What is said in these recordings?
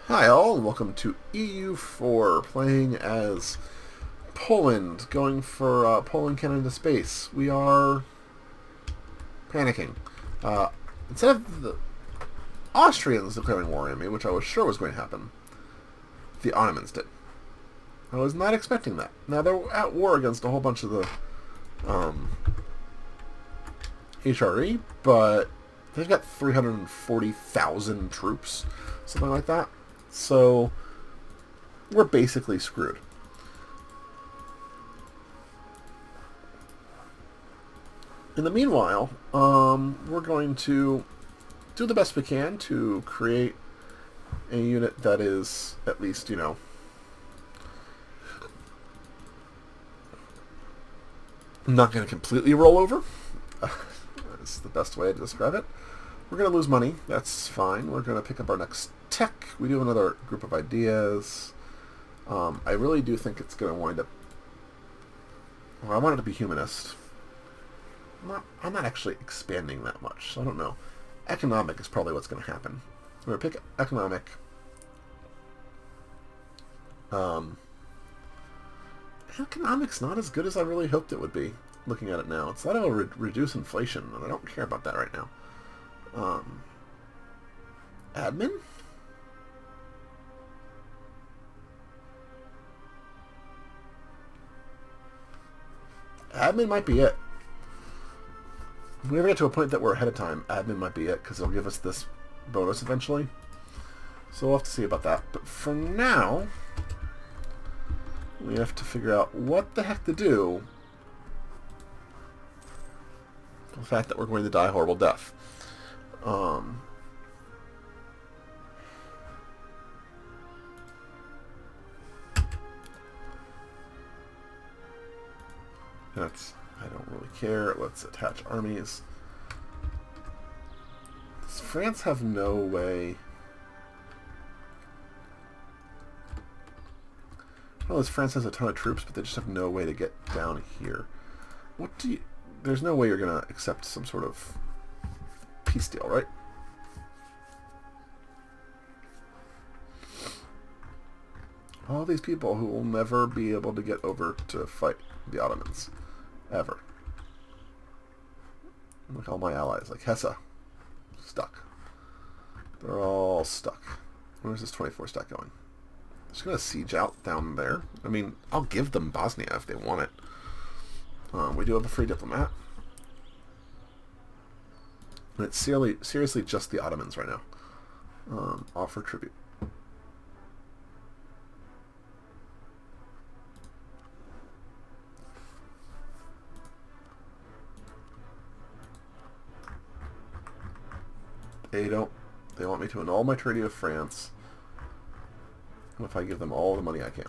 Hi all, and welcome to EU4, playing as Poland, going for Poland, Canada space. We are panicking. Uh, Instead of the Austrians declaring war on me, which I was sure was going to happen, the Ottomans did. I was not expecting that. Now, they're at war against a whole bunch of the HRE, but they've got 340,000 troops, something like that. So we're basically screwed. In the meanwhile, we're going to do the best we can to create a unit that is at least, not going to completely roll over. That's the best way to describe it. We're going to lose money. That's fine. We're going to pick up our next tech. We do have another group of ideas. I really do think it's going to wind up... Well, I want it to be humanist. I'm not actually expanding that much, so I don't know. Economic is probably what's going to happen. We're going to pick economic. Economic's not as good as I really hoped it would be, looking at it now. It's that'll reduce inflation, and I don't care about that right now. Admin? Admin might be it. If we ever get to a point that we're ahead of time, admin might be it, because it'll give us this bonus eventually. So we'll have to see about that. But for now, we have to figure out what the heck to do with the fact that we're going to die a horrible death. I don't really care. Let's attach armies. Does France have no way... Well, France has a ton of troops, but they just have no way to get down here. What do you... There's no way you're going to accept some sort of peace deal, right? All these people who will never be able to get over to fight the Ottomans. Ever. Look, all my allies, like Hesse, stuck. They're all stuck. Where's this 24 stack going? Just going to siege out down there. I mean, I'll give them Bosnia if they want it. We do have a free diplomat. And it's seriously just the Ottomans right now. Offer tribute. They want me to annul my treaty with France if I give them all the money I can.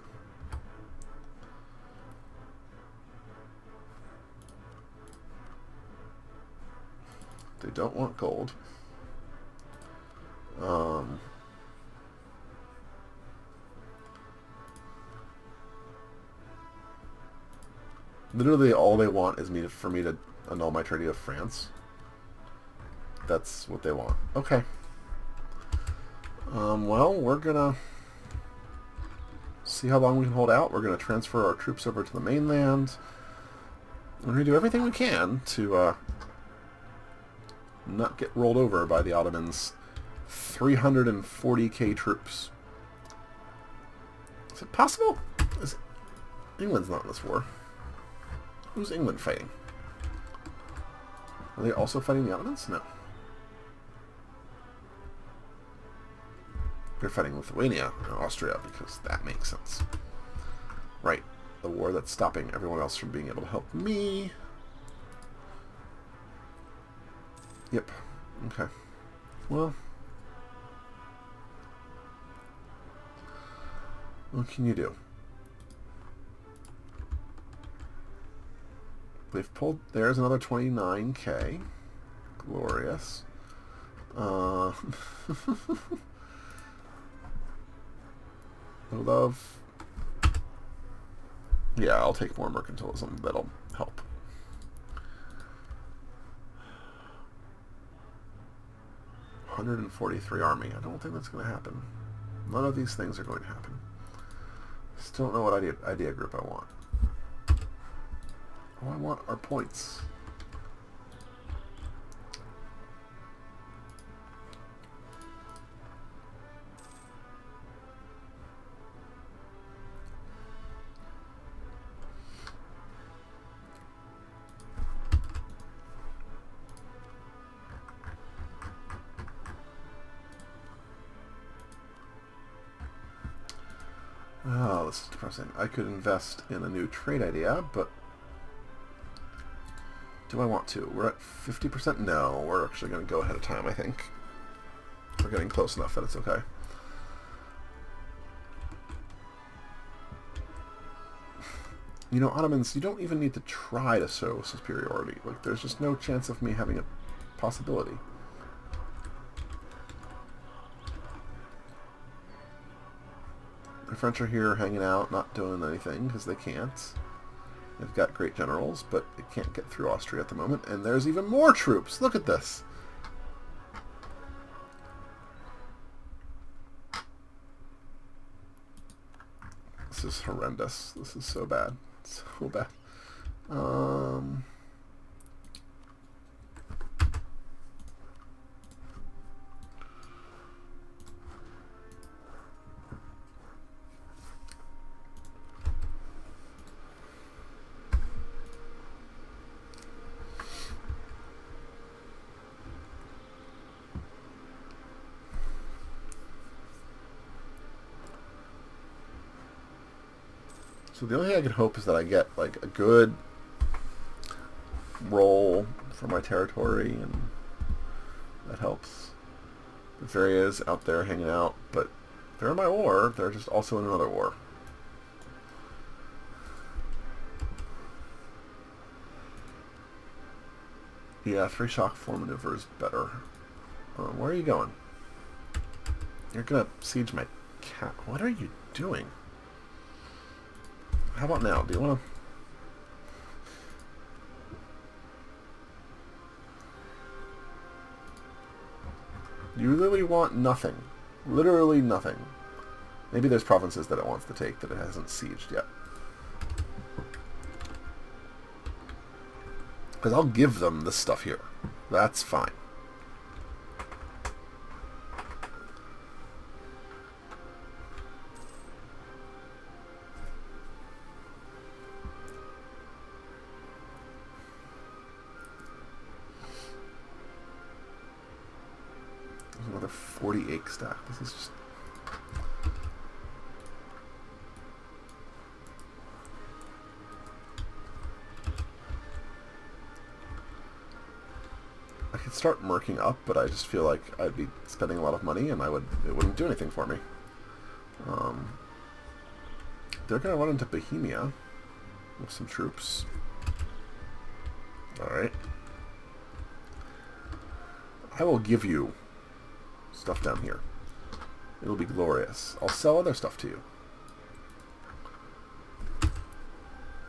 They don't want gold. Literally all they want is for me to annul my treaty with France. That's what they want. Okay. Well, we're gonna see how long we can hold out. We're gonna transfer our troops over to the mainland. We're gonna do everything we can to not get rolled over by the Ottomans' 340k troops. Is it possible? England's not in this war. Who's England fighting? Are they also fighting the Ottomans? No. They're fighting Lithuania and Austria because that makes sense. Right. The war that's stopping everyone else from being able to help me. Yep. Okay. Well. What can you do? They've pulled... There's another 29k. Glorious. Love. Yeah, I'll take more mercantilism. That'll help. 143 army. I don't think that's going to happen. None of these things are going to happen. Still don't know what idea group I want. All I want are points. Oh, this is depressing. I could invest in a new trade idea, but do I want to? We're at 50%? No, we're actually going to go ahead of time, I think. We're getting close enough that it's okay. You know, Ottomans, you don't even need to try to show superiority. Like, there's just no chance of me having a possibility. The French are here hanging out, not doing anything, because they can't. They've got great generals, but it can't get through Austria at the moment. And there's even more troops! Look at this! This is horrendous. This is so bad. So bad. So the only thing I can hope is that I get like a good roll for my territory, and that helps. The Bavaria out there hanging out, but they're in my war. They're just also in another war. Yeah, 3 shock 4 maneuver is better. Where are you going? You're gonna siege my cat. What are you doing? How about now? Do you want to... You literally want nothing. Literally nothing. Maybe there's provinces that it wants to take that it hasn't sieged yet. Because I'll give them this stuff here. That's fine. Another 40 ache stack. This is just... I could start murking up, but I just feel like I'd be spending a lot of money and it wouldn't do anything for me. They're going to run into Bohemia with some troops. Alright. I will give you stuff down here. It'll be glorious. I'll sell other stuff to you.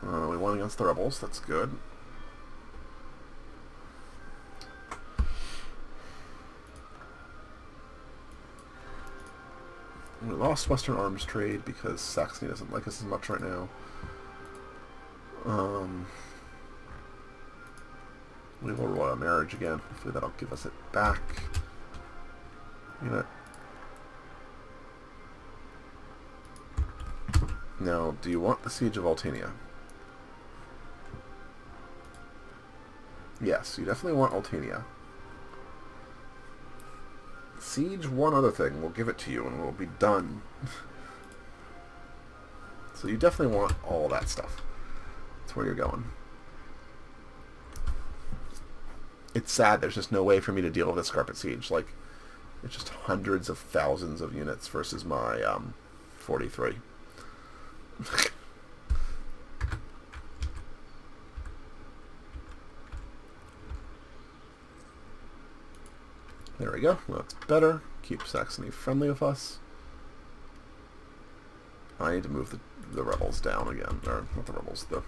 We won against the rebels. That's good. We lost Western arms trade because Saxony doesn't like us as much right now. We will royal marriage again. Hopefully that'll give us it back. You know. Now, do you want the siege of Altania? Yes, you definitely want Altania. Siege one other thing. We'll give it to you and we'll be done. So you definitely want all that stuff. That's where you're going. It's sad there's just no way for me to deal with this carpet siege. Like, it's just hundreds of thousands of units versus my 43. There we go. Well, that's better. Keep Saxony friendly with us. I need to move the rebels down again. Or, not the rebels, the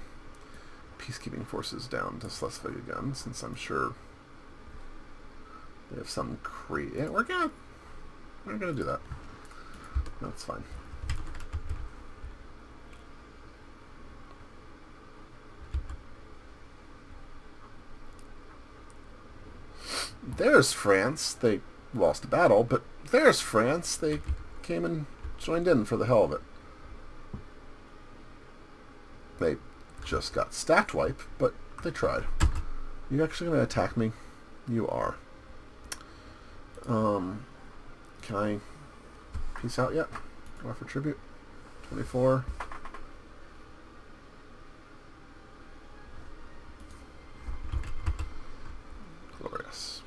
peacekeeping forces down to Schleswig again, since I'm sure they have some yeah, we're gonna do that. That's fine. There's France. They lost a battle, but there's France. They came and joined in for the hell of it. They just got stacked wipe, but they tried. You actually going to attack me? You are. Can I peace out yet? Offer tribute? 24. Glorious.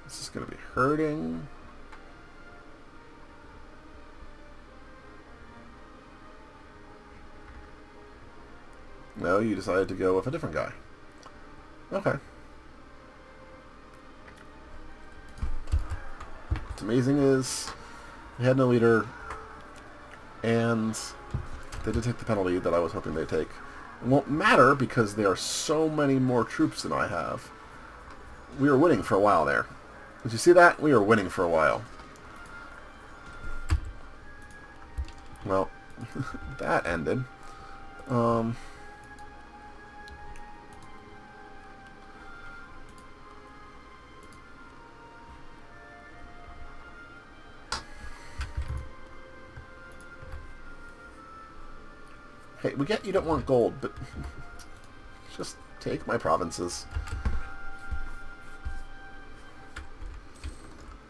This is going to be hurting. No, you decided to go with a different guy. Okay. What's amazing is we had no leader, and they did take the penalty that I was hoping they'd take. It won't matter because there are so many more troops than I have. We were winning for a while there. Did you see that? We were winning for a while. Well, that ended. Hey, we get you don't want gold, but just take my provinces.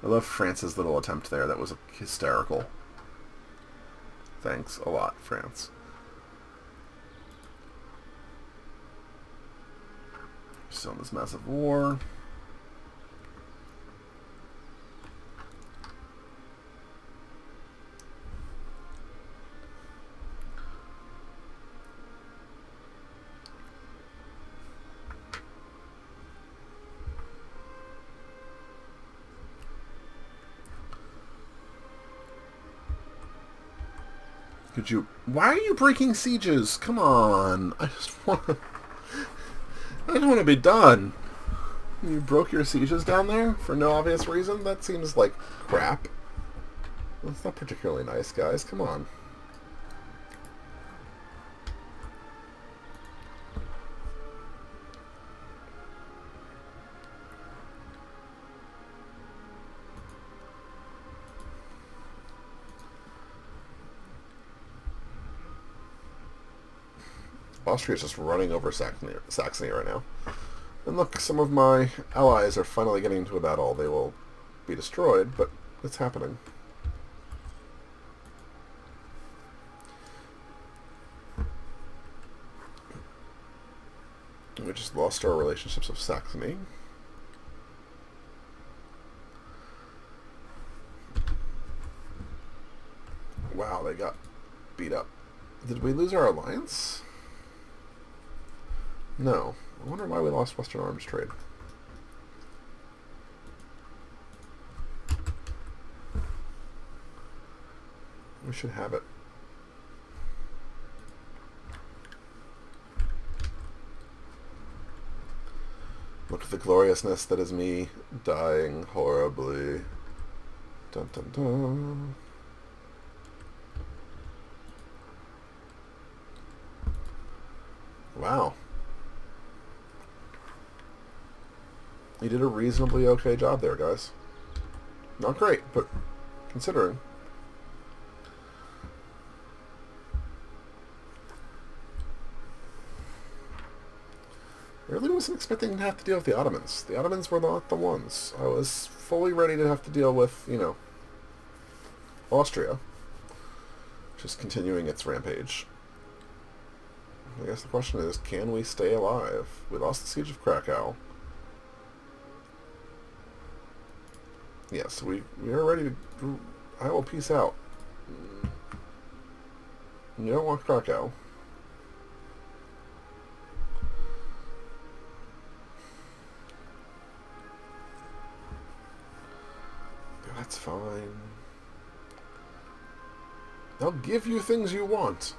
I love France's little attempt there. That was hysterical. Thanks a lot, France. Still in this massive war. Could you... Why are you breaking sieges? Come on. I just want to... I just want to be done. You broke your sieges down there for no obvious reason? That seems like crap. That's not particularly nice, guys. Come on. Austria is just running over Saxony right now. And look, some of my allies are finally getting into a battle. They will be destroyed, but it's happening. We just lost our relationships with Saxony. Wow, they got beat up. Did we lose our alliance? No. I wonder why we lost Western arms trade. We should have it. Look at the gloriousness that is me dying horribly. Dun dun dun. Wow. You did a reasonably okay job there, guys. Not great, but considering. I really wasn't expecting to have to deal with the Ottomans. The Ottomans were not the ones. I was fully ready to have to deal with, you know, Austria. Just continuing its rampage. I guess the question is, can we stay alive? We lost the Siege of Krakow. Yes, we are ready to... I will peace out. You don't want Krakow. That's fine. They'll give you things you want.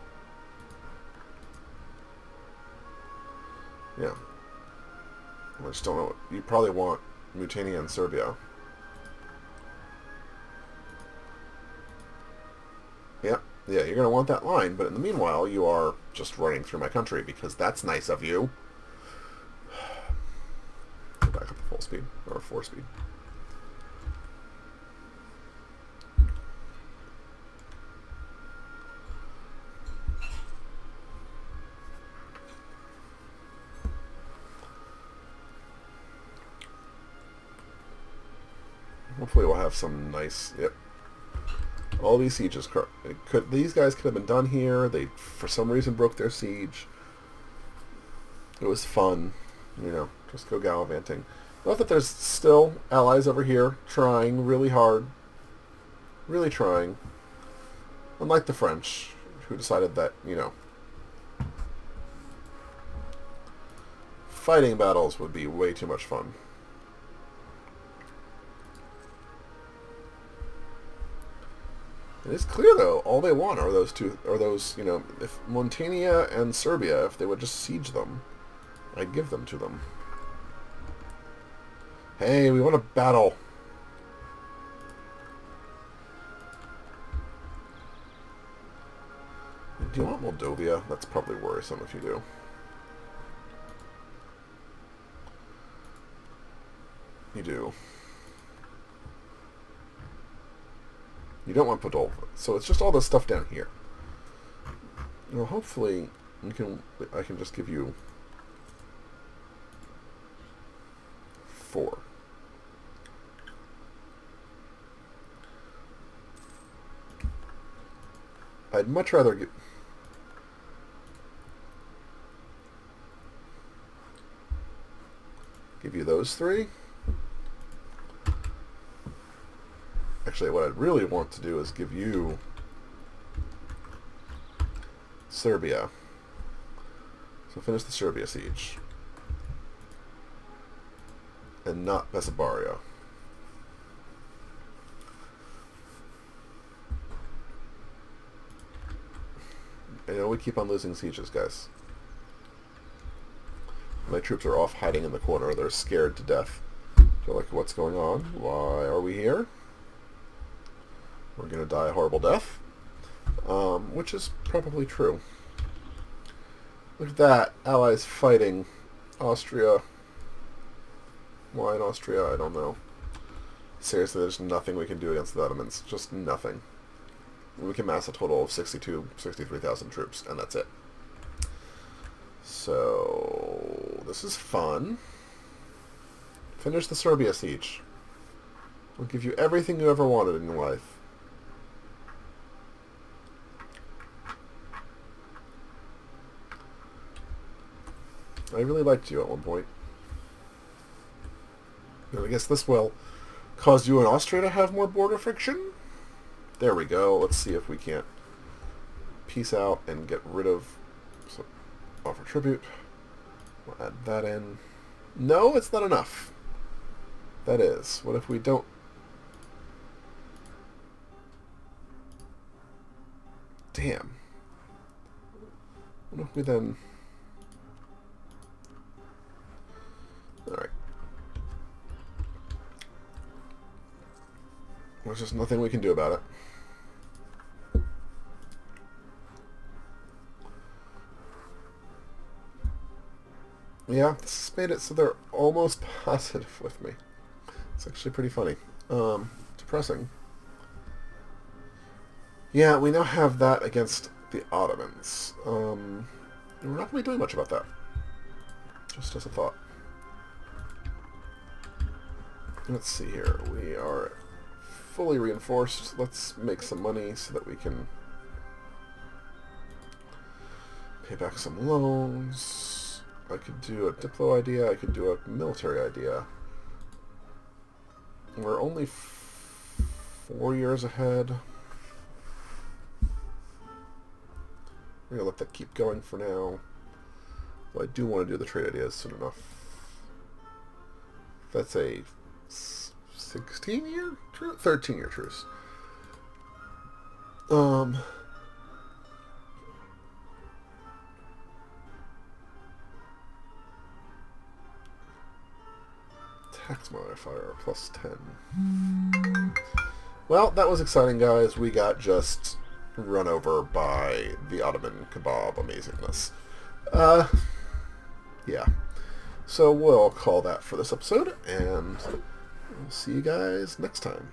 Yeah. I just don't know what... You probably want Mutania and Serbia. Yeah, you're going to want that line, but in the meanwhile, you are just running through my country, because that's nice of you. Go back up to full speed, or 4 speed. Hopefully we'll have some nice... Yep. All these sieges... These guys could have been done here. They, for some reason, broke their siege. It was fun. You know, just go gallivanting. Not that there's still allies over here trying really hard. Really trying. Unlike the French, who decided that, you know, fighting battles would be way too much fun. It is clear, though, all they want are those two, or those, you know, if Montania and Serbia, if they would just siege them, I'd give them to them. Hey, we want a battle. Do you want Moldova? That's probably worrisome if you do. You do. You don't want Moldova. So it's just all this stuff down here. Well, hopefully I can just give you 4. I'd much rather give you those 3. Actually, what I'd really want to do is give you Serbia. So finish the Serbia siege. And not Bessarabia. I know we keep on losing sieges, guys. My troops are off hiding in the corner. They're scared to death. They're like, what's going on? Why are we here? We're going to die a horrible death. Which is probably true. Look at that. Allies fighting. Austria. Why in Austria? I don't know. Seriously, there's nothing we can do against the Ottomans. Just nothing. We can mass a total of 63,000 troops, and that's it. So, this is fun. Finish the Serbia siege. We'll give you everything you ever wanted in your life. I really liked you at one point. And I guess this will cause you and Austria to have more border friction? There we go. Let's see if we can't peace out and get rid of... So, offer tribute. We'll add that in. No, it's not enough. That is. What if we don't... Damn. What if we then... Alright. There's just nothing we can do about it. Yeah, this has made it so they're almost positive with me. It's actually pretty funny. Depressing. Yeah, we now have that against the Ottomans. We're not really doing much about that. Just as a thought. Let's see here. We are fully reinforced. Let's make some money so that we can pay back some loans. I could do a Diplo idea. I could do a military idea. We're only 4 years ahead. We're going to let that keep going for now. Well, I do want to do the trade ideas soon enough. That's a 16-year truce? 13-year truce. Tax modifier plus 10. Well, that was exciting, guys. We got just run over by the Ottoman kebab amazingness. Yeah. So we'll call that for this episode, and we'll see you guys next time.